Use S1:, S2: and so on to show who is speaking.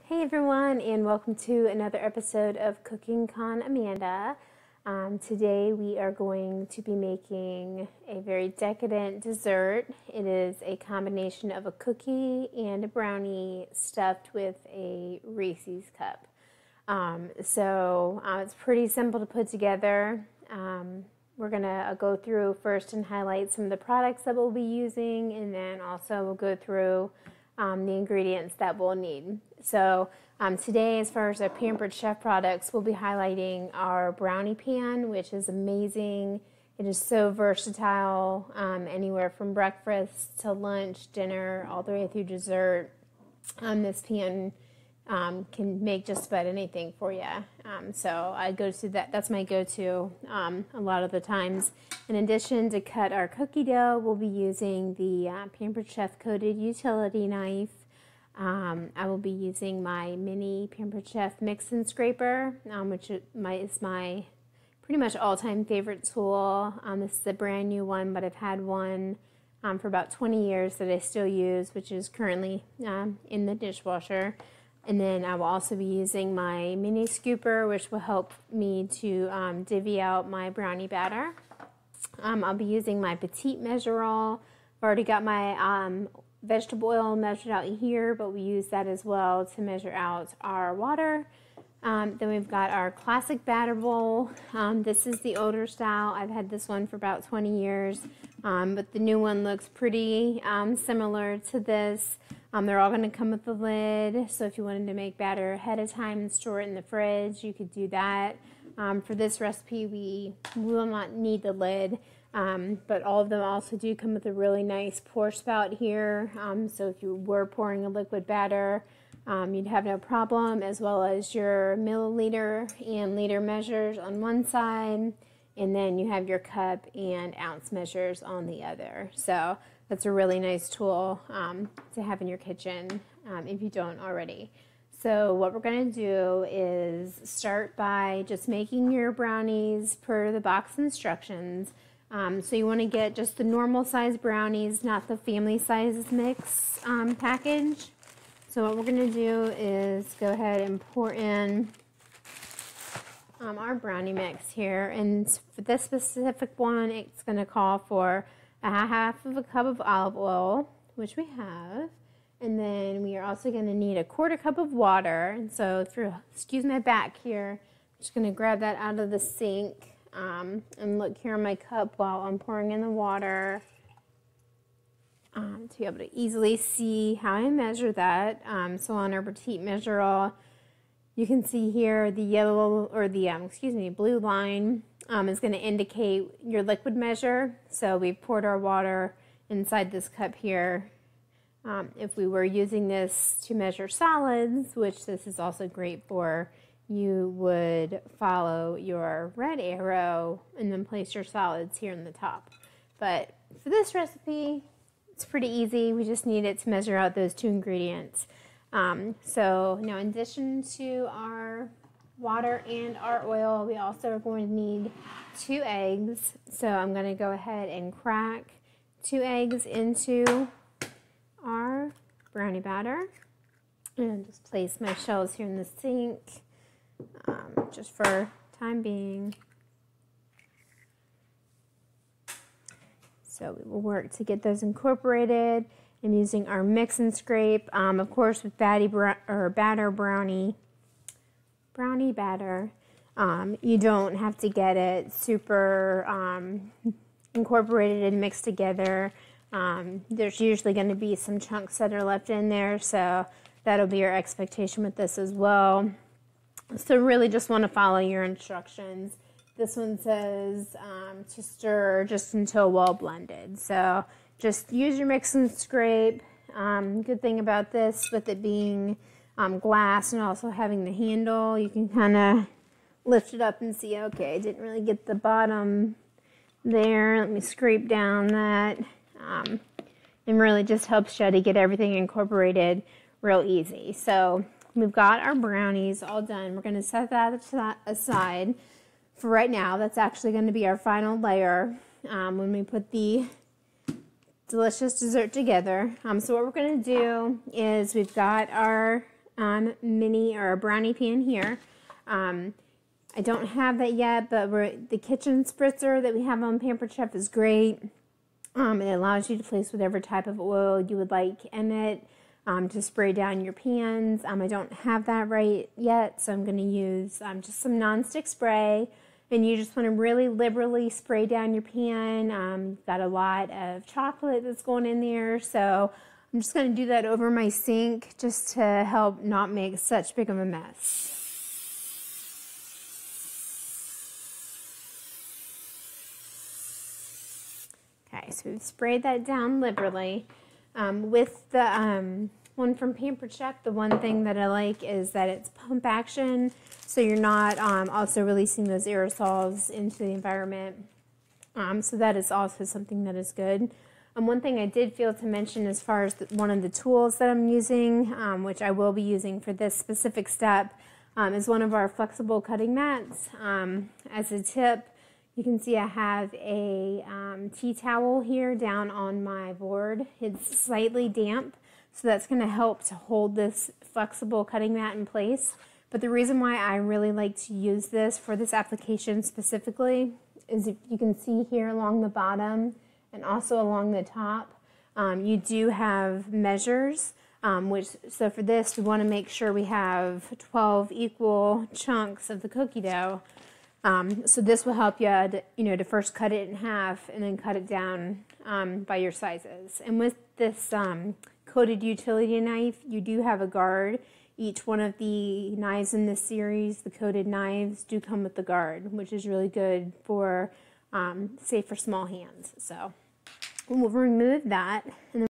S1: Hey everyone, and welcome to another episode of Cooking Con Amanda. Today we are going to be making a very decadent dessert. It is a combination of a cookie and a brownie stuffed with a Reese's cup. It's pretty simple to put together. We're going to go through first and highlight some of the products that we'll be using, and then also we'll go through the ingredients that we'll need. So today, as far as our Pampered Chef products, we'll be highlighting our brownie pan, which is amazing. It is so versatile, anywhere from breakfast to lunch, dinner, all the way through dessert. This pan can make just about anything for you. So I go to that. That's my go-to a lot of the times. In addition to cut our cookie dough, we'll be using the Pampered Chef coated utility knife. I will be using my mini Pampered Chef mix and scraper, which is my pretty much all-time favorite tool. This is a brand new one, but I've had one for about 20 years that I still use, which is currently in the dishwasher. And then I will also be using my mini scooper, which will help me to divvy out my brownie batter. I'll be using my petite measure-all. I've already got my vegetable oil measured out here, but we use that as well to measure out our water. Then we've got our classic batter bowl. This is the older style. I've had this one for about 20 years, but the new one looks pretty similar to this. They're all going to come with a lid, so if you wanted to make batter ahead of time and store it in the fridge, you could do that. For this recipe, we will not need the lid, but all of them also do come with a really nice pour spout here, so if you were pouring a liquid batter, you'd have no problem, as well as your milliliter and liter measures on one side, and then you have your cup and ounce measures on the other. So that's a really nice tool to have in your kitchen if you don't already. So what we're going to do is start by just making your brownies per the box instructions. So you want to get just the normal size brownies, not the family size mix package. So what we're going to do is go ahead and pour in our brownie mix here. And for this specific one, it's going to call for a half of a cup of olive oil, which we have. And then we are also going to need a quarter cup of water. And so excuse my back here, I'm just going to grab that out of the sink and look here in my cup while I'm pouring in the water to be able to easily see how I measure that. So on our petite measure-all, you can see here the yellow, or the, blue line is going to indicate your liquid measure. So we've poured our water inside this cup here. If we were using this to measure solids, which this is also great for, you would follow your red arrow and then place your solids here in the top. But for this recipe, it's pretty easy. We just need it to measure out those two ingredients. So now, in addition to our water and our oil, we also are going to need 2 eggs. So I'm going to go ahead and crack 2 eggs into our brownie batter, and just place my shells here in the sink, just for time being. So we will work to get those incorporated. I'm using our mix and scrape, of course, with brownie batter. You don't have to get it super incorporated and mixed together. There's usually going to be some chunks that are left in there, so that'll be your expectation with this as well. So really just want to follow your instructions. This one says to stir just until well blended. So just use your mix and scrape. Good thing about this, with it being glass and also having the handle, you can kind of lift it up and see, okay, I didn't really get the bottom there. Let me scrape down that. And really just helps you to get everything incorporated real easy. So we've got our brownies all done. We're going to set that aside for right now. That's actually going to be our final layer when we put the delicious dessert together. So what we're going to do is we've got our mini or brownie pan here. I don't have that yet, but the kitchen spritzer that we have on Pampered Chef is great. It allows you to place whatever type of oil you would like in it to spray down your pans. I don't have that right yet, so I'm going to use just some nonstick spray. And you just want to really liberally spray down your pan. You've got a lot of chocolate that's going in there, so I'm just going to do that over my sink just to help not make such big of a mess. Okay, so we've sprayed that down liberally. With the one from Pampered Chef, the one thing that I like is that it's pump action, so you're not also releasing those aerosols into the environment. So that is also something that is good. One thing I did feel to mention as far as one of the tools that I'm using, which I will be using for this specific step, is one of our flexible cutting mats. As a tip, you can see I have a tea towel here down on my board. It's slightly damp, so that's going to help to hold this flexible cutting mat in place. But the reason why I really like to use this for this application specifically is if you can see here along the bottom and also along the top, you do have measures. So for this, we want to make sure we have 12 equal chunks of the cookie dough. So this will help you, to first cut it in half and then cut it down by your sizes. And with this coated utility knife, you do have a guard. Each one of the knives in this series, the coated knives, do come with the guard, which is really good for, say, for small hands. So we'll remove that. And then